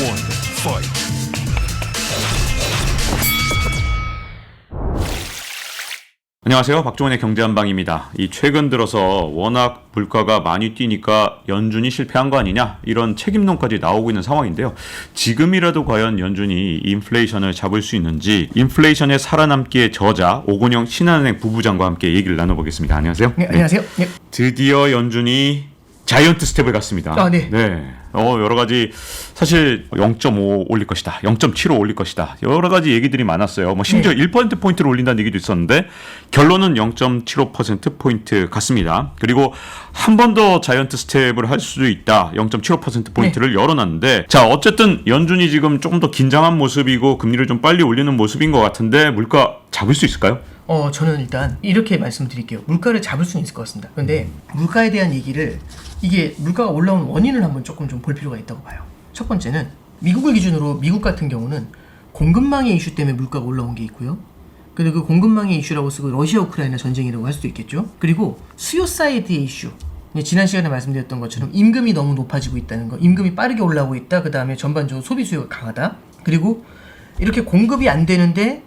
one, fight. 안녕하세요. 박종원의 경제한방입니다. 이 최근 들어서 워낙 물가가 많이 뛰니까 연준이 실패한 거 아니냐 이런 책임론까지 나오고 있는 상황인데요. 지금이라도 과연 연준이 인플레이션을 잡을 수 있는지 인플레이션에 살아남기의 저자 오건영 신한은행 부부장과 함께 얘기를 나눠보겠습니다. 안녕하세요. 네, 안녕하세요. 네. 드디어 연준이 자이언트 스텝을 갔습니다. 아, 네. 여러 가지 사실 0.5 올릴 것이다. 0.75 올릴 것이다. 여러 가지 얘기들이 많았어요. 뭐 심지어 네. 1%포인트를 올린다는 얘기도 있었는데 결론은 0.75%포인트 같습니다. 그리고 한 번 더 자이언트 스텝을 할 수도 있다. 0.75%포인트를 네. 열어놨는데 자, 어쨌든 연준이 지금 조금 더 긴장한 모습이고 금리를 좀 빨리 올리는 모습인 것 같은데 물가 잡을 수 있을까요? 저는 일단 이렇게 말씀드릴게요. 물가를 잡을 수는 있을 것 같습니다. 그런데 물가에 대한 얘기를 이게 물가가 올라온 원인을 한번 조금 좀 볼 필요가 있다고 봐요. 첫 번째는 미국을 기준으로 미국 같은 경우는 공급망의 이슈 때문에 물가가 올라온 게 있고요. 그리고 그 공급망의 이슈라고 쓰고 러시아 우크라이나 전쟁이라고 할 수도 있겠죠. 그리고 수요 사이드의 이슈. 지난 시간에 말씀드렸던 것처럼 임금이 너무 높아지고 있다는 거, 임금이 빠르게 올라오고 있다. 그 다음에 전반적으로 소비 수요가 강하다. 그리고 이렇게 공급이 안 되는데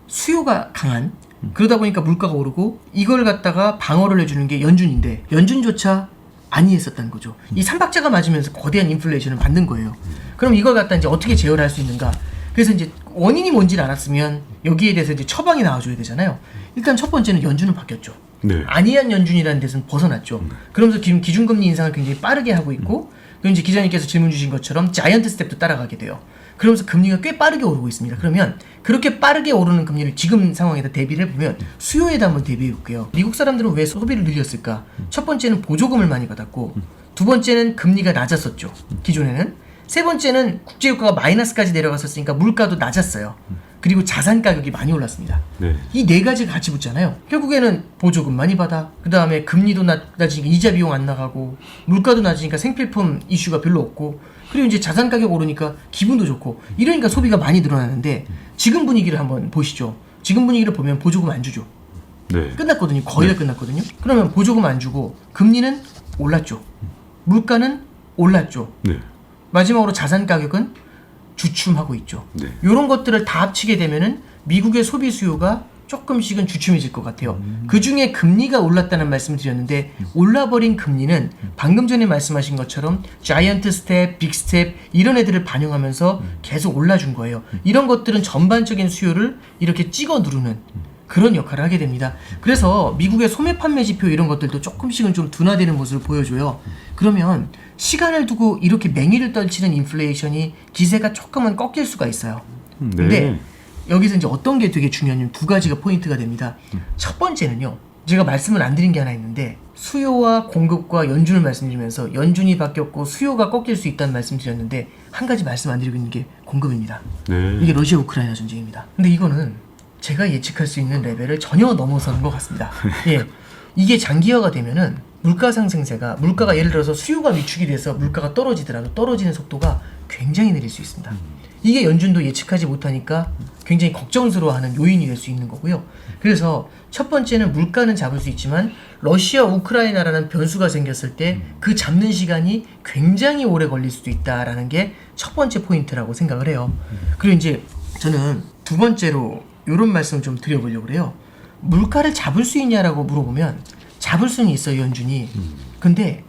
수요가 강한. 그러다 보니까 물가가 오르고 이걸 갖다가 방어를 해주는 게 연준인데 연준조차 아니했었다는 거죠. 이 삼박자가 맞으면서 거대한 인플레이션을 만든 거예요. 그럼 이걸 갖다 이제 어떻게 제어를 할 수 있는가? 그래서 이제 원인이 뭔지를 알았으면 여기에 대해서 이제 처방이 나와줘야 되잖아요. 일단 첫 번째는 연준은 바뀌었죠. 네. 아니한 연준이라는 데서는 벗어났죠. 그러면서 지금 기준금리 인상을 굉장히 빠르게 하고 있고, 그리고 이제 기자님께서 질문 주신 것처럼 자이언트 스텝도 따라가게 돼요. 그러면서 금리가 꽤 빠르게 오르고 있습니다. 그러면 그렇게 빠르게 오르는 금리를 지금 상황에다 대비를 해보면 수요에다 한번 대비해 볼게요. 미국 사람들은 왜 소비를 늘렸을까? 첫 번째는 보조금을 많이 받았고, 두 번째는 금리가 낮았었죠. 기존에는. 세 번째는 국제유가가 마이너스까지 내려갔었으니까 물가도 낮았어요. 그리고 자산 가격이 많이 올랐습니다. 네. 이 네 가지가 같이 붙잖아요. 결국에는 보조금 많이 받아. 그 다음에 금리도 낮으니까 이자 비용 안 나가고, 물가도 낮으니까 생필품 이슈가 별로 없고, 그리고 이제 자산 가격 오르니까 기분도 좋고, 이러니까 소비가 많이 늘어나는데 지금 분위기를 한번 보시죠. 지금 분위기를 보면 보조금 안 주죠. 네. 끝났거든요. 거의 다 끝났거든요. 그러면 보조금 안 주고 금리는 올랐죠. 물가는 올랐죠. 네. 마지막으로 자산 가격은 주춤하고 있죠. 네. 이런 것들을 다 합치게 되면은 미국의 소비 수요가 조금씩은 주춤해질 것 같아요. 그 중에 금리가 올랐다는 말씀을 드렸는데 올라버린 금리는 방금 전에 말씀하신 것처럼 자이언트 스텝, 빅 스텝 이런 애들을 반영하면서 계속 올라준 거예요. 이런 것들은 전반적인 수요를 이렇게 찍어 누르는 그런 역할을 하게 됩니다. 그래서 미국의 소매 판매 지표 이런 것들도 조금씩은 좀 둔화되는 모습을 보여줘요. 그러면 시간을 두고 이렇게 맹위를 떨치는 인플레이션이 기세가 조금은 꺾일 수가 있어요. 근데 여기서 이제 어떤 게 되게 중요하냐면 두 가지가 포인트가 됩니다. 첫 번째는요. 제가 말씀을 안 드린 게 하나 있는데 수요와 공급과 연준을 말씀드리면서 연준이 바뀌었고 수요가 꺾일 수 있다는 말씀 드렸는데 한 가지 말씀 안 드리고 있는 게 공급입니다. 네. 이게 러시아 우크라이나 전쟁입니다. 근데 이거는 제가 예측할 수 있는 레벨을 전혀 넘어서는 것 같습니다. 예, 이게 장기화가 되면은 물가 상승세가 물가가 예를 들어서 수요가 위축이 돼서 물가가 떨어지더라도 떨어지는 속도가 굉장히 느릴 수 있습니다. 이게 연준도 예측하지 못하니까 굉장히 걱정스러워하는 요인이 될 수 있는 거고요. 그래서 첫 번째는 물가는 잡을 수 있지만 러시아 우크라이나라는 변수가 생겼을 때 그 잡는 시간이 굉장히 오래 걸릴 수도 있다라는 게 첫 번째 포인트라고 생각을 해요. 그리고 이제 저는 두 번째로 이런 말씀 좀 드려보려고 그래요. 물가를 잡을 수 있냐라고 물어보면 잡을 수는 있어요, 연준이. 근데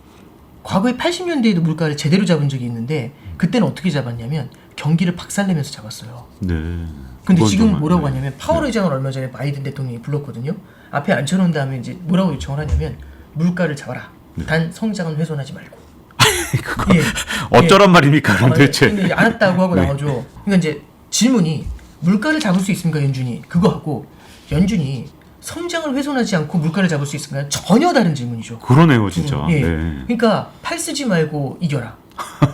과거에 80년대에도 물가를 제대로 잡은 적이 있는데 그때는 어떻게 잡았냐면 경기를 박살내면서 잡았어요. 네. 근데 그건 지금 좀 뭐라고 네. 하냐면 파월 의장을 얼마 전에 바이든 대통령이 불렀거든요. 앞에 앉혀놓은 다음에 이제 뭐라고 요청을 하냐면 물가를 잡아라. 단 성장은 훼손하지 말고. 그거 예. 어쩌란 말입니까? 도대체. 근데 알았다고 하고 네. 나오죠. 그러니까 이제 질문이 물가를 잡을 수 있습니까, 연준이? 그거 하고 연준이 성장을 훼손하지 않고 물가를 잡을 수 있습니까? 전혀 다른 질문이죠. 그러네요, 진짜. 예. 네. 그러니까 팔 쓰지 말고 이겨라.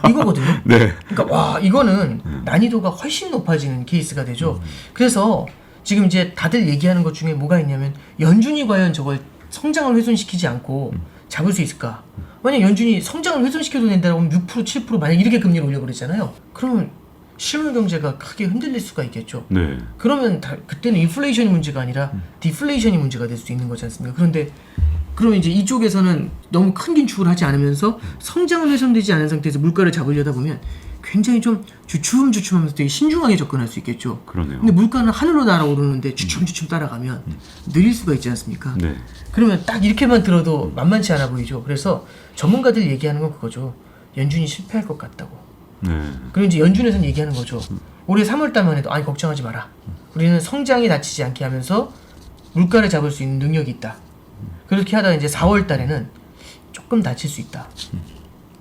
이거거든요. 네. 그러니까 와 이거는 난이도가 훨씬 높아지는 케이스가 되죠. 그래서 지금 이제 다들 얘기하는 것 중에 뭐가 있냐면 연준이 과연 저걸 성장을 훼손시키지 않고 잡을 수 있을까? 만약 연준이 성장을 훼손시켜도 된다고 하면 6% 7% 만약 이렇게 금리를 올려버리잖아요. 그러면 실물 경제가 크게 흔들릴 수가 있겠죠. 네. 그러면 그때는 인플레이션이 문제가 아니라 디플레이션이 문제가 될 수 있는 거지 않습니까? 그런데 그러면 이제 이쪽에서는 너무 큰 긴축을 하지 않으면서 성장을 훼손되지 않은 상태에서 물가를 잡으려다 보면 굉장히 좀 주춤주춤하면서 되게 신중하게 접근할 수 있겠죠. 그러네요. 근데 물가는 하늘로 날아오르는데 주춤주춤 따라가면 느릴 수가 있지 않습니까? 네. 그러면 딱 이렇게만 들어도 만만치 않아 보이죠. 그래서 전문가들 얘기하는 건 그거죠. 연준이 실패할 것 같다고. 네. 그리고 이제 연준에서는 얘기하는 거죠. 올해 3월달만 해도 아니 걱정하지 마라. 우리는 성장이 다치지 않게 하면서 물가를 잡을 수 있는 능력이 있다. 그렇게 하다가 이제 4월달에는 조금 다칠 수 있다.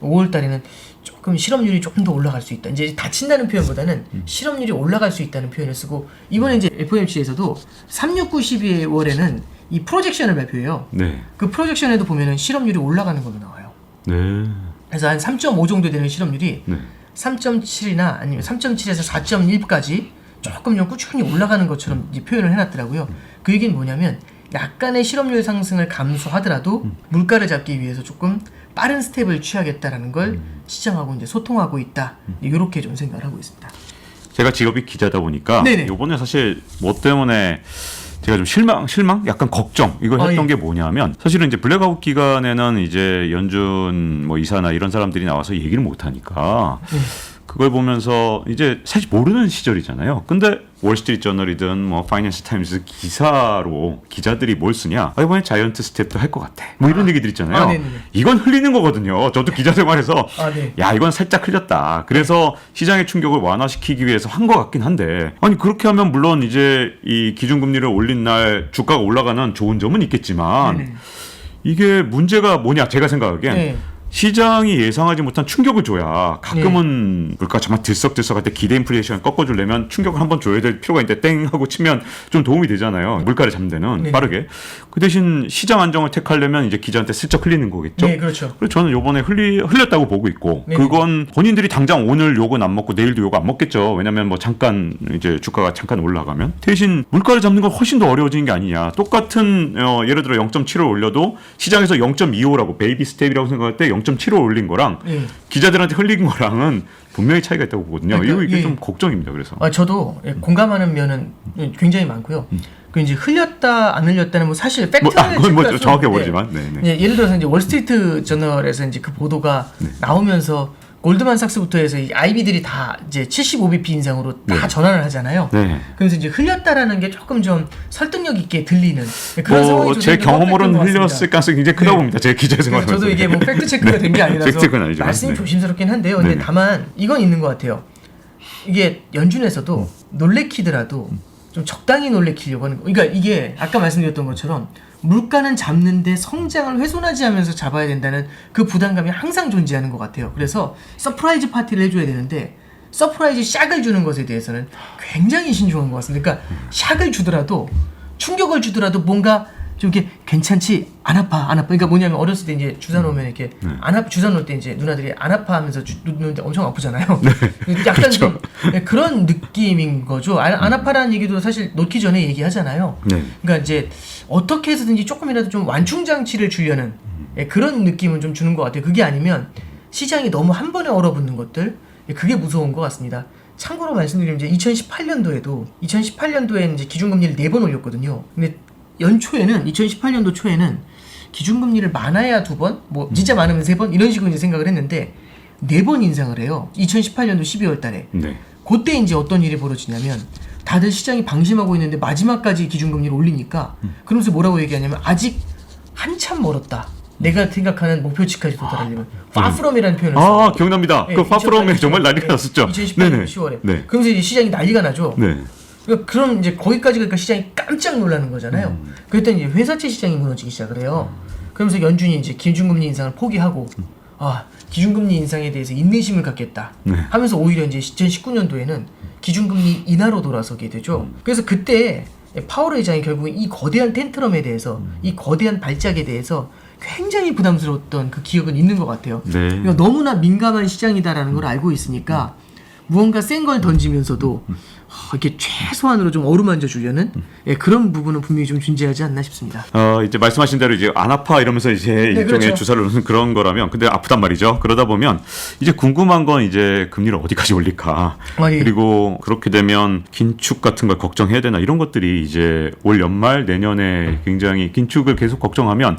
5월달에는 조금 실업률이 조금 더 올라갈 수 있다. 이제 다친다는 표현보다는 실업률이 올라갈 수 있다는 표현을 쓰고 이번에 이제 FOMC에서도 3, 6, 9, 12월에는 이 프로젝션을 발표해요. 네. 그 프로젝션에도 보면은 실업률이 올라가는 걸로 나와요. 네. 그래서 한 3.5 정도 되는 실업률이 네. 3.7이나 아니면 3.7에서 4.1까지 조금 좀 꾸준히 올라가는 것처럼 이제 표현을 해놨더라고요. 그 얘기는 뭐냐면 약간의 실업률 상승을 감수하더라도 물가를 잡기 위해서 조금 빠른 스텝을 취하겠다라는 걸 시장하고 이제 소통하고 있다. 이렇게 좀 생각을 하고 있습니다. 제가 직업이 기자다 보니까 네네. 이번에 사실 뭐 때문에 제가 좀 실망, 약간 걱정 이걸 했던 게 뭐냐면 사실은 이제 블랙아웃 기간에는 이제 연준 뭐 이사나 이런 사람들이 나와서 얘기를 못 하니까 그걸 보면서 이제 사실 모르는 시절이잖아요. 근데 월스트리트저널이든 뭐 파이낸스 타임스 기사로 기자들이 뭘 쓰냐? 아, 이번에 자이언트 스텝도 할 것 같아. 뭐 이런 얘기들 있잖아요. 네네네. 이건 흘리는 거거든요. 저도 기자 생활에서 네. 야 이건 살짝 흘렸다. 그래서 시장의 충격을 완화시키기 위해서 한 것 같긴 한데 아니 그렇게 하면 물론 이제 이 기준금리를 올린 날 주가가 올라가는 좋은 점은 있겠지만 네네. 이게 문제가 뭐냐 제가 생각하기엔 네. 시장이 예상하지 못한 충격을 줘야 가끔은 물가 정말 들썩들썩할 때 기대 인플레이션 꺾어주려면 충격을 한번 줘야 될 필요가 있는데 땡 하고 치면 좀 도움이 되잖아요. 물가를 잡는 데는 네. 빠르게. 그 대신 시장 안정을 택하려면 이제 기자한테 슬쩍 흘리는 거겠죠. 네, 그렇죠. 그래서 저는 요번에 흘렸다고 보고 있고 네. 그건 본인들이 당장 오늘 요건 안 먹고 내일도 요거 안 먹겠죠. 왜냐면 뭐 잠깐 이제 주가가 잠깐 올라가면 대신 물가를 잡는 건 훨씬 더 어려워지는 게 아니냐. 똑같은 예를 들어 0.75 올려도 시장에서 0.25라고 베이비 스텝이라고 생각할 때 0.75 올린 거랑 기자들한테 흘린 거랑은 분명히 차이가 있다고 보거든요. 그러니까, 이게 좀 걱정입니다. 그래서 저도 공감하는 면은 굉장히 많고요. 그 이제 흘렸다 안 흘렸다는 뭐 사실 팩트를 그건 뭐 체크할 정확히 수는 없는데 모르지만 예를 들어서 이제 월스트리트 저널에서 이제 그 보도가 나오면서 골드만삭스부터 해서 이 IB들이 다 이제 75bp 인상으로 다 전환을 하잖아요. 네. 그래서 이제 흘렸다라는 게 조금 좀 설득력 있게 들리는 그런 상황이 제 경험으로는 흘렸을 가능성이 굉장히 크다고 봅니다. 제 기자 생활. 저도 이게 뭐 팩트 체크가 된 게 아니라서 팩트는 아니지만, 말씀이 네. 조심스럽긴 한데요. 근데 네네. 다만 이건 있는 것 같아요. 이게 연준에서도 놀래키더라도 좀 적당히 놀래키려고 하는 거. 그러니까 이게 아까 말씀드렸던 것처럼 물가는 잡는데 성장을 훼손하지 않으면서 잡아야 된다는 그 부담감이 항상 존재하는 것 같아요. 그래서 서프라이즈 파티를 해줘야 되는데 서프라이즈 샥을 주는 것에 대해서는 굉장히 신중한 것 같습니다. 그러니까 샥을 주더라도 충격을 주더라도 뭔가 좀 이렇게 괜찮지 안 아파. 그러니까 뭐냐면 어렸을 때 이제 주사 놓으면 이렇게 주사 놓을 때 이제 누나들이 안 아파하면서 놓는데 엄청 아프잖아요. 약간 그렇죠. 좀 그런 느낌인 거죠. 안 아파라는 얘기도 사실 놓기 전에 얘기하잖아요. 네. 그러니까 이제 어떻게 해서든지 조금이라도 좀 완충 장치를 주려는 그런 느낌은 좀 주는 것 같아요. 그게 아니면 시장이 너무 한 번에 얼어붙는 것들 그게 무서운 것 같습니다. 참고로 말씀드리면 이제 2018년도에는 이제 기준금리를 4번 올렸거든요. 근데 연초에는 2018년도 초에는 기준금리를 많아야 2번, 뭐 진짜 많으면 3번 이런 식으로 이제 생각을 했는데 4번 인상을 해요. 2018년도 12월 달에. 네. 그때 이제 어떤 일이 벌어지냐면 다들 시장이 방심하고 있는데 마지막까지 기준금리를 올리니까 그러면서 뭐라고 얘기하냐면 아직 한참 멀었다. 내가 생각하는 목표치까지 도달하려면 파프롬이라는 표현을 써요. 아 기억납니다. 그 파프롬에 정말 난리가 났었죠. 2018년 10월에. 네. 그러면서 이제 시장이 난리가 나죠. 네. 그러니까 그럼 이제 거기까지 그러니까 시장이 깜짝 놀라는 거잖아요. 그랬더니 이제 회사채 시장이 무너지기 시작을 해요. 그러면서 연준이 이제 기준금리 인상을 포기하고 기준금리 인상에 대해서 인내심을 갖겠다 하면서 오히려 이제 2019년도에는 기준금리 인하로 돌아서게 되죠. 그래서 그때 파월 의장이 결국 이 거대한 텐트럼에 대해서 이 거대한 발작에 대해서 굉장히 부담스러웠던 그 기억은 있는 것 같아요. 네. 그러니까 너무나 민감한 시장이다라는 걸 알고 있으니까 무언가 센 걸 던지면서도 이렇게 최소한으로 좀 어루만져 주려는 그런 부분은 분명히 좀 존재하지 않나 싶습니다. 이제 말씀하신 대로 이제 안 아파 이러면서 이제 일종의 그렇죠. 주사를 놓는 그런 거라면 근데 아프단 말이죠. 그러다 보면 이제 궁금한 건 이제 금리를 어디까지 올릴까. 예. 그리고 그렇게 되면 긴축 같은 걸 걱정해야 되나 이런 것들이 이제 올 연말 내년에 굉장히 긴축을 계속 걱정하면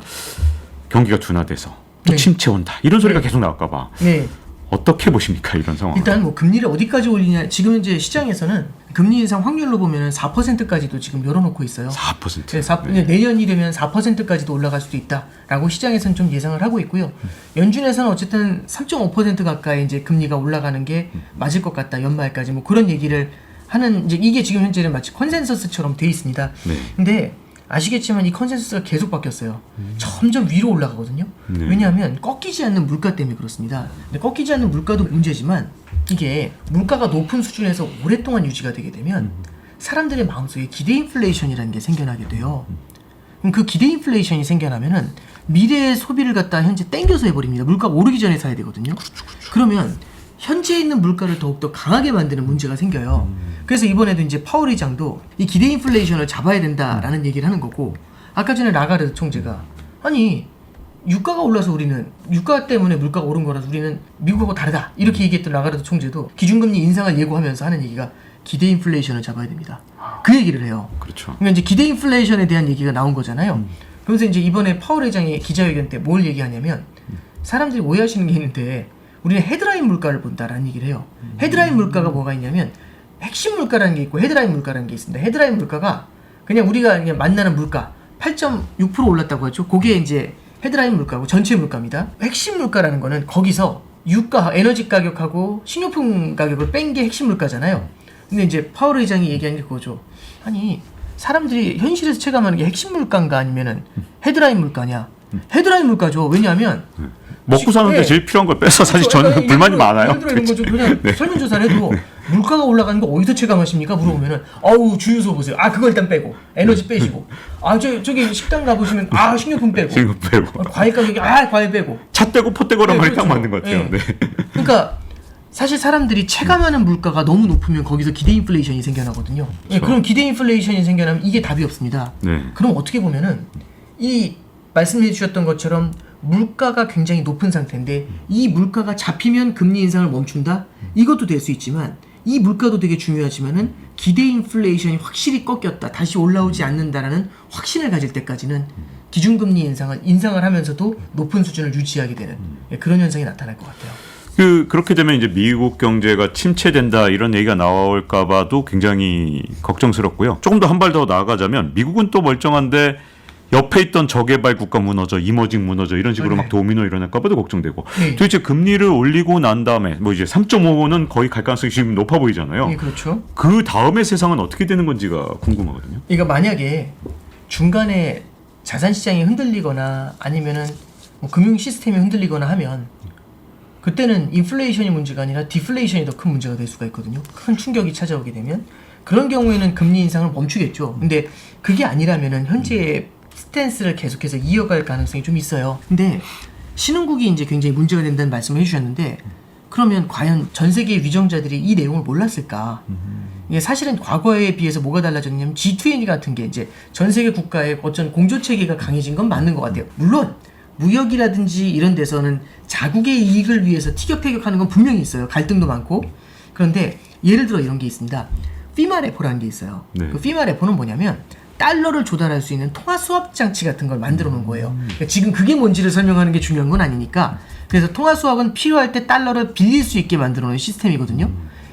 경기가 둔화돼서 또 네. 침체 온다. 이런 소리가 계속 나올까 봐. 네. 어떻게 보십니까 이런 상황? 일단 뭐 금리를 어디까지 올리냐, 지금 이제 시장에서는 금리 인상 확률로 보면 4%까지도 지금 열어놓고 있어요. 4%. 네, 내년이 되면 4%까지도 올라갈 수도 있다라고 시장에서는 좀 예상을 하고 있고요. 연준에서는 어쨌든 3.5% 가까이 이제 금리가 올라가는 게 맞을 것 같다, 연말까지 뭐 그런 얘기를 하는, 이제 이게 지금 현재는 마치 컨센서스처럼 돼 있습니다. 네. 근데 아시겠지만 이 컨센서스가 계속 바뀌었어요. 점점 위로 올라가거든요. 네. 왜냐하면 꺾이지 않는 물가 때문에 그렇습니다. 근데 꺾이지 않는 물가도 문제지만, 이게 물가가 높은 수준에서 오랫동안 유지가 되게 되면 사람들의 마음속에 기대 인플레이션이라는 게 생겨나게 돼요. 그럼 그 기대 인플레이션이 생겨나면은 미래의 소비를 갖다 현재 땡겨서 해버립니다. 물가가 오르기 전에 사야 되거든요. 그러면 현재 있는 물가를 더욱더 강하게 만드는 문제가 생겨요. 그래서 이번에도 이제 파월 의장도 이 기대 인플레이션을 잡아야 된다라는 얘기를 하는 거고, 아까 전에 라가르드 총재가 아니 유가가 올라서 우리는 유가 때문에 물가가 오른 거라서 우리는 미국하고 다르다 이렇게 얘기했던 라가르드 총재도 기준금리 인상을 예고하면서 하는 얘기가 기대 인플레이션을 잡아야 됩니다. 그 얘기를 해요. 그렇죠. 그러니까 이제 기대 인플레이션에 대한 얘기가 나온 거잖아요. 그러면서 이제 이번에 파월 회장이 기자회견 때 뭘 얘기하냐면, 사람들이 오해하시는 게 있는데 우리는 헤드라인 물가를 본다라는 얘기를 해요. 헤드라인 물가가 뭐가 있냐면 핵심 물가라는 게 있고 헤드라인 물가라는 게 있습니다. 헤드라인 물가가 그냥 우리가 그냥 만나는 물가 8.6% 올랐다고 하죠. 그게 이제 헤드라인 물가고 전체 물가입니다. 핵심 물가라는 거는 거기서 유가, 에너지 가격하고 식료품 가격을 뺀 게 핵심 물가잖아요. 근데 이제 파월 의장이 얘기한 게 그거죠. 아니 사람들이 현실에서 체감하는 게 핵심 물가인가 아니면은 헤드라인 물가냐? 헤드라인 물가죠. 왜냐하면 먹고 사는데 네. 제일 필요한 걸 빼서 사실 그렇죠. 저는 불만이 많아요. 예를 들어 이런 거죠. 그냥 네. 설문조사를 해도 물가가 올라가는 거 어디서 체감하십니까? 물어보면은 어우 주유소 보세요. 아 그거 일단 빼고 에너지 빼시고, 아 저기 식당 가보시면 아 식료품 빼고, 지금 빼고 과일 가격이 아 과일 빼고, 차 떼고 포 떼고란 네, 말이 딱 그렇죠. 맞는 것 같아요. 네. 네. 그러니까 사실 사람들이 체감하는 물가가 너무 높으면 거기서 기대 인플레이션이 생겨나거든요. 예, 그럼 기대 인플레이션이 생겨나면 이게 답이 없습니다. 네. 그럼 어떻게 보면은 이 말씀해 주셨던 것처럼 물가가 굉장히 높은 상태인데 이 물가가 잡히면 금리 인상을 멈춘다? 이것도 될 수 있지만, 이 물가도 되게 중요하지만은 기대 인플레이션이 확실히 꺾였다, 다시 올라오지 않는다라는 확신을 가질 때까지는 기준금리 인상을 하면서도 높은 수준을 유지하게 되는 그런 현상이 나타날 것 같아요. 그렇게 되면 이제 미국 경제가 침체된다 이런 얘기가 나올까봐도 굉장히 걱정스럽고요. 조금 더 한 발 더 나아가자면 미국은 또 멀쩡한데 옆에 있던 저개발 국가 무너져, 이머징 무너져 이런 식으로 네. 막 도미노 일어날까봐도 걱정되고. 네. 도대체 금리를 올리고 난 다음에 뭐 이제 3.5는 거의 갈 가능성이 지금 높아 보이잖아요. 예, 그렇죠. 그 다음에 세상은 어떻게 되는 건지가 궁금하거든요. 이거 만약에 중간에 자산 시장이 흔들리거나 아니면은 뭐 금융 시스템이 흔들리거나 하면 그때는 인플레이션이 문제가 아니라 디플레이션이 더 큰 문제가 될 수가 있거든요. 큰 충격이 찾아오게 되면 그런 경우에는 금리 인상을 멈추겠죠. 근데 그게 아니라면은 현재의 스탠스를 계속해서 이어갈 가능성이 좀 있어요. 근데 신흥국이 이제 굉장히 문제가 된다는 말씀을 해주셨는데, 그러면 과연 전 세계 위정자들이 이 내용을 몰랐을까? 이게 사실은 과거에 비해서 뭐가 달라졌냐면 G20 같은 게 이제 전 세계 국가의 어떤 공조 체계가 강해진 건 맞는 것 같아요. 물론 무역이라든지 이런 데서는 자국의 이익을 위해서 티격태격하는 건 분명히 있어요. 갈등도 많고. 그런데 예를 들어 이런 게 있습니다. 피마 레포라는 게 있어요. 네. 그 피마 레포는 뭐냐면 달러를 조달할 수 있는 통화 수합 장치 같은 걸 만들어 놓은 거예요. 그러니까 지금 그게 뭔지를 설명하는 게 중요한 건 아니니까. 그래서 통화 수합은 필요할 때 달러를 빌릴 수 있게 만들어 놓은 시스템이거든요.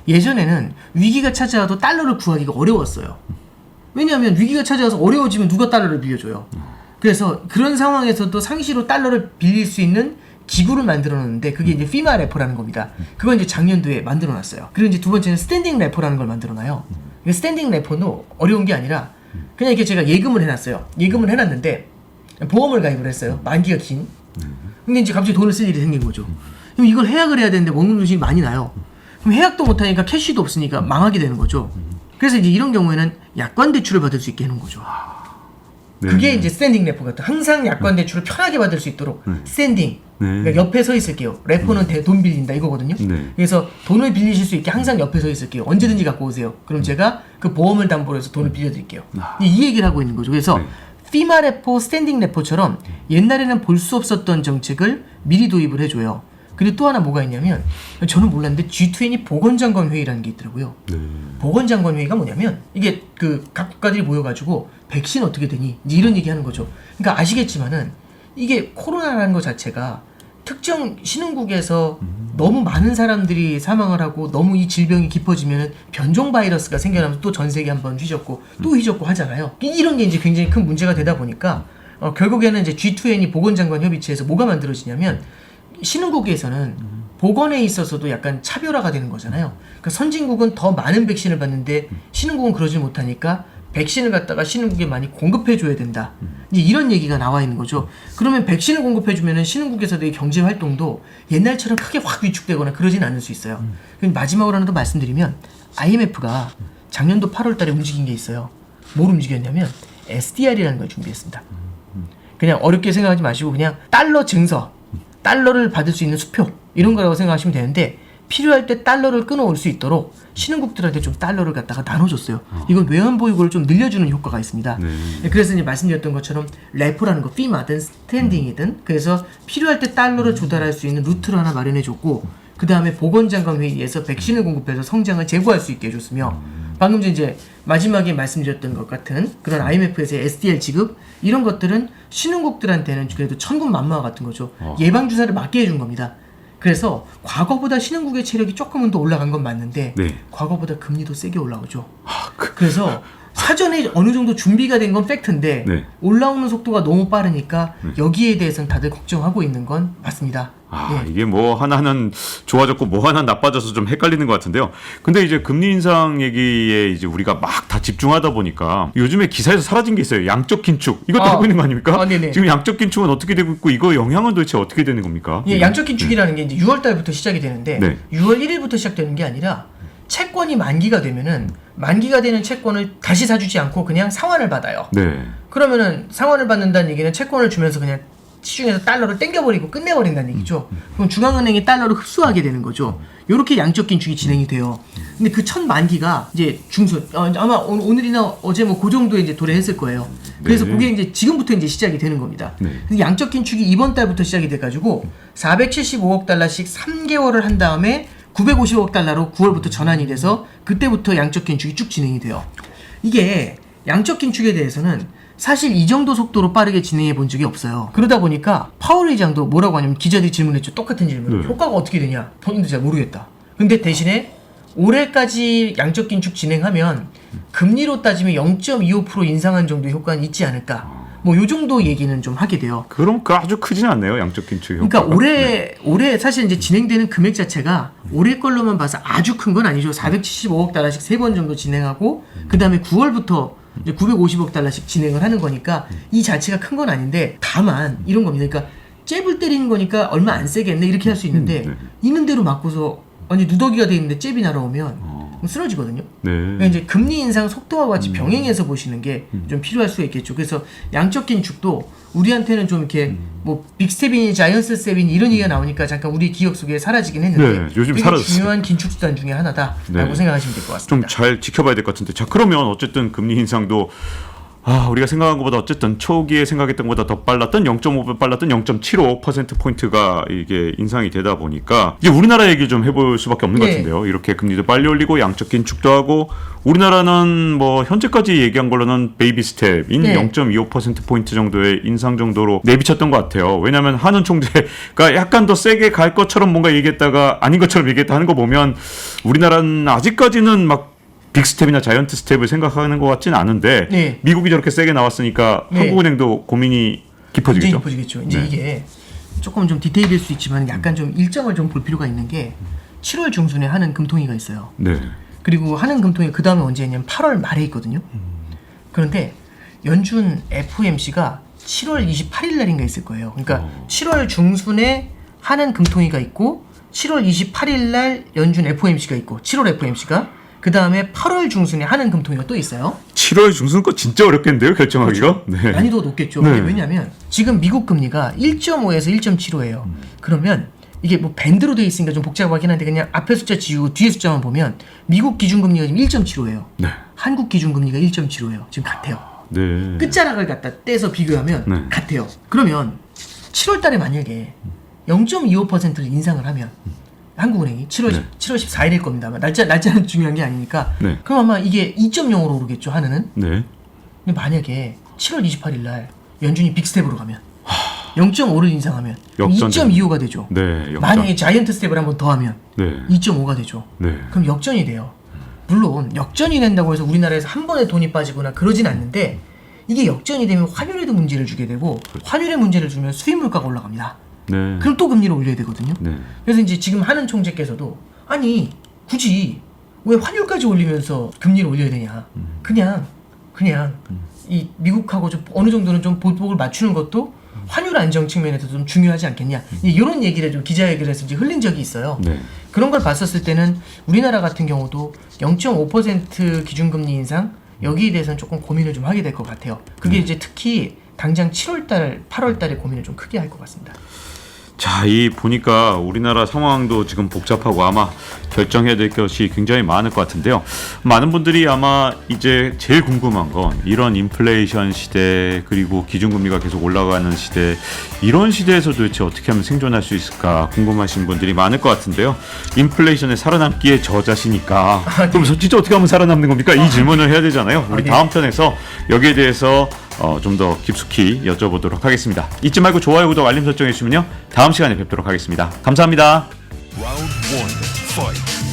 예전에는 위기가 찾아와도 달러를 구하기가 어려웠어요. 왜냐하면 위기가 찾아와서 어려워지면 누가 달러를 빌려줘요. 그래서 그런 상황에서도 상시로 달러를 빌릴 수 있는 기구를 만들어 놓는데 그게 이제 피마 레포라는 겁니다. 그건 이제 작년도에 만들어 놨어요. 그리고 이제 두 번째는 스탠딩 레포라는 걸 만들어 놔요. 스탠딩 레포도 어려운 게 아니라 그냥 이렇게 제가 예금을 해놨어요. 예금을 해놨는데 보험을 가입을 했어요. 만기가 긴. 근데 이제 갑자기 돈을 쓸 일이 생긴 거죠. 그럼 이걸 해약을 해야 되는데 먹는 돈이 많이 나요. 그럼 해약도 못하니까 캐시도 없으니까 망하게 되는 거죠. 그래서 이제 이런 경우에는 약관 대출을 받을 수 있게 해놓은 거죠. 네. 그게 이제 스탠딩 레포 같은, 항상 약관 대출을 편하게 받을 수 있도록 스탠딩. 그러니까 옆에 서 있을게요. 레포는 돈 빌린다 이거거든요. 네. 그래서 돈을 빌리실 수 있게 항상 옆에 서 있을게요. 언제든지 갖고 오세요. 그럼 제가 그 보험을 담보로 해서 돈을 빌려드릴게요. 이 얘기를 하고 있는 거죠. 그래서 네. 피마 레포, 스탠딩 레포처럼 옛날에는 볼 수 없었던 정책을 미리 도입을 해줘요. 그리고 또 하나 뭐가 있냐면, 저는 몰랐는데 G20 보건장관 회의라는 게 있더라고요. 네. 보건장관 회의가 뭐냐면 이게 그 각 국가들이 모여가지고 백신 어떻게 되니 이제 이런 얘기하는 거죠. 그러니까 아시겠지만은 이게 코로나라는 것 자체가 특정 신흥국에서 너무 많은 사람들이 사망을 하고 너무 이 질병이 깊어지면 변종 바이러스가 생겨나면서 또 전 세계 한번 휘젓고 또 휘젓고 하잖아요. 이런 게 이제 굉장히 큰 문제가 되다 보니까 결국에는 이제 G20 보건장관 협의체에서 뭐가 만들어지냐면 신흥국에서는 보건에 있어서도 약간 차별화가 되는 거잖아요. 그러니까 선진국은 더 많은 백신을 받는데 신흥국은 그러지 못하니까 백신을 갖다가 신흥국에 많이 공급해줘야 된다. 이제 이런 얘기가 나와 있는 거죠. 그러면 백신을 공급해주면은 신흥국에서도 경제 활동도 옛날처럼 크게 확 위축되거나 그러진 않을 수 있어요. 그럼 마지막으로 하나 더 말씀드리면 IMF가 작년도 8월 달에 움직인 게 있어요. 뭘 움직였냐면 SDR이라는 걸 준비했습니다. 그냥 어렵게 생각하지 마시고 그냥 달러 증서, 달러를 받을 수 있는 수표 이런 거라고 생각하시면 되는데 필요할 때 달러를 끊어올 수 있도록 신흥국들한테 좀 달러를 갖다가 나눠줬어요. 이건 외환 보유고를 좀 늘려주는 효과가 있습니다. 그래서 이제 말씀드렸던 것처럼 레포라는 거, 피마든 스탠딩이든 그래서 필요할 때 달러를 조달할 수 있는 루트를 하나 마련해줬고 그 다음에 보건장관 회의에서 백신을 공급해서 성장을 제고할 수 있게 해줬으며 방금 전 이제 마지막에 말씀드렸던 것 같은 그런 IMF에서의 SDR 지급 이런 것들은 신흥국들한테는 그래도 천군만마와 같은 거죠. 예방주사를 맞게 해준 겁니다. 그래서 과거보다 신흥국의 체력이 조금은 더 올라간 건 맞는데 네. 과거보다 금리도 세게 올라오죠. 그래서 사전에 어느 정도 준비가 된 건 팩트인데 네. 올라오는 속도가 너무 빠르니까 여기에 대해서는 다들 걱정하고 있는 건 맞습니다. 예. 이게 뭐 하나는 좋아졌고 뭐 하나 나빠져서 좀 헷갈리는 것 같은데요. 근데 이제 금리 인상 얘기에 이제 우리가 막 다 집중하다 보니까 요즘에 기사에서 사라진 게 있어요. 양적 긴축. 이것도 하고 있는 거 아닙니까? 네네. 지금 양적 긴축은 어떻게 되고 있고 이거 영향은 도대체 어떻게 되는 겁니까? 예, 양적 긴축이라는 게 이제 6월 달부터 시작이 되는데 네. 6월 1일부터 시작되는 게 아니라 채권이 만기가 되면은 만기가 되는 채권을 다시 사주지 않고 그냥 상환을 받아요. 네. 그러면은 상환을 받는다는 얘기는 채권을 주면서 그냥 시중에서 달러를 땡겨버리고 끝내버린다는 얘기죠. 그럼 중앙은행이 달러를 흡수하게 되는 거죠. 이렇게 양적 긴축이 진행이 돼요. 근데 그 첫 만기가 이제 중순 아마 오늘이나 어제 뭐 그 정도에 이제 도래했을 거예요. 그래서 네. 그게 이제 지금부터 이제 시작이 되는 겁니다. 네. 근데 양적 긴축이 이번 달부터 시작이 돼가지고 475억 달러씩 3개월을 한 다음에 950억 달러로 9월부터 전환이 돼서 그때부터 양적 긴축이 쭉 진행이 돼요. 이게 양적 긴축에 대해서는 사실 이 정도 속도로 빠르게 진행해 본 적이 없어요. 그러다 보니까 파월 의장도 뭐라고 하냐면 기자들이 질문했죠. 똑같은 질문. 네. 효과가 어떻게 되냐? 본인도 잘 모르겠다. 근데 대신에 올해까지 양적 긴축 진행하면 금리로 따지면 0.25% 인상한 정도의 효과는 있지 않을까. 뭐 요 정도 얘기는 좀 하게 돼요. 그럼 그 아주 크진 않네요. 양적 긴축이. 그러니까 올해 사실 이제 진행되는 금액 자체가 올해 걸로만 봐서 아주 큰 건 아니죠. 475억 달러씩 3번 정도 진행하고 그다음에 9월부터 이제 950억 달러씩 진행을 하는 거니까 이 자체가 큰 건 아닌데 다만 이런 겁니다. 그러니까 잽을 때리는 거니까 얼마 안 세겠네 이렇게 할 수 있는데 있는 대로 맞고서 완전 누더기가 돼 있는데 잽이 날아오면 쓰러지거든요. 네. 그러니까 이제 금리 인상 속도와 같이 병행해서 보시는 게 좀 필요할 수 있겠죠. 그래서 양적 긴축도 우리한테는 좀 이렇게 뭐 빅스텝이니 자이언트 스텝이니 이런 얘기가 나오니까 잠깐 우리 기억 속에 사라지긴 했는데 네, 요즘 되게 사라졌어요. 중요한 긴축 수단 중에 하나다라고 네. 생각하시면 될 것 같습니다. 좀 잘 지켜봐야 될 것 같은데. 자, 그러면 어쨌든 금리 인상도 우리가 생각한 것보다 어쨌든 초기에 생각했던 것보다 더 빨랐던 0.5배 빨랐던 0.75%포인트가 이게 인상이 되다 보니까 이제 우리나라 얘기 좀 해볼 수밖에 없는 것 네. 같은데요. 이렇게 금리도 빨리 올리고 양적 긴축도 하고 우리나라는 뭐 현재까지 얘기한 걸로는 베이비 스텝인 네. 0.25%포인트 정도의 인상 정도로 내비쳤던 것 같아요. 왜냐하면 한은 총재가 약간 더 세게 갈 것처럼 뭔가 얘기했다가 아닌 것처럼 얘기했다 하는 거 보면 우리나라는 아직까지는 막 빅스텝이나 자이언트 스텝을 생각하는 것 같지는 않은데 네. 미국이 저렇게 세게 나왔으니까 네. 한국은행도 고민이 깊어지겠죠. 깊어지겠죠. 이제 네. 이게 조금 좀 디테일일 수 있지만 약간 좀 일정을 좀 볼 필요가 있는 게 7월 중순에 하는 금통위가 있어요. 네. 그리고 하는 금통위 그 다음에 언제 했냐면 8월 말에 있거든요. 그런데 연준 FOMC가 7월 28일 날인가 있을 거예요. 그러니까 7월 중순에 하는 금통위가 있고 7월 28일 날 연준 FOMC가 있고 7월 FOMC가 그 다음에 8월 중순에 하는 금통위가 또 있어요. 7월 중순 거 진짜 어렵겠는데요, 결정하기가? 네. 난이도가 높겠죠. 네. 근데 왜냐하면 지금 미국 금리가 1.5에서 1.75예요. 그러면 이게 뭐 밴드로 돼 있으니까 좀 복잡하긴 한데 그냥 앞에 숫자 지우고 뒤에 숫자만 보면 미국 기준금리가 지금 1.75예요. 네. 한국 기준금리가 1.75예요. 지금 같아요. 네. 끝자락을 갖다 떼서 비교하면 네. 같아요. 그러면 7월 달에 만약에 0.25%를 인상을 하면 한국은행이 7월 네. 14일일 겁니다. 아마 날짜는 중요한 게 아니니까. 네. 그럼 아마 이게 2.0으로 오르겠죠. 하늘은. 네. 근데 만약에 7월 28일 날 연준이 빅스텝으로 가면 0.5를 인상하면 역전 2.25가 되죠. 네, 역전. 만약에 자이언트 스텝을 한번 더하면 네. 2.5가 되죠. 네. 그럼 역전이 돼요. 물론 역전이 된다고 해서 우리나라에서 한 번에 돈이 빠지거나 그러진 않는데 이게 역전이 되면 환율에도 문제를 주게 되고 환율에 문제를 주면 수입 물가가 올라갑니다. 네. 그럼 또 금리를 올려야 되거든요. 네. 그래서 이제 지금 하는 총재께서도 아니 굳이 왜 환율까지 올리면서 금리를 올려야 되냐. 그냥 이 미국하고 좀 어느 정도는 좀 보복을 맞추는 것도 환율 안정 측면에서 좀 중요하지 않겠냐. 이런 얘기를 좀 기자회견에서 이제 흘린 적이 있어요. 네. 그런 걸 봤었을 때는 우리나라 같은 경우도 0.5% 기준금리 인상 여기에 대해서는 조금 고민을 좀 하게 될 것 같아요. 그게 이제 특히 당장 7월달, 8월달에 고민을 좀 크게 할 것 같습니다. 자, 이 보니까 우리나라 상황도 지금 복잡하고 아마 결정해야 될 것이 굉장히 많을 것 같은데요. 많은 분들이 아마 이제 제일 궁금한 건 이런 인플레이션 시대 그리고 기준금리가 계속 올라가는 시대 이런 시대에서 도대체 어떻게 하면 생존할 수 있을까 궁금하신 분들이 많을 것 같은데요. 인플레이션에 살아남기에 저자시니까 그럼 진짜 어떻게 하면 살아남는 겁니까? 이 질문을 해야 되잖아요. 우리 네. 다음 편에서 여기에 대해서 좀 더 깊숙이 여쭤보도록 하겠습니다. 잊지 말고 좋아요, 구독, 알림 설정해 주시면요. 다음 시간에 뵙도록 하겠습니다. 감사합니다. Round one, fight.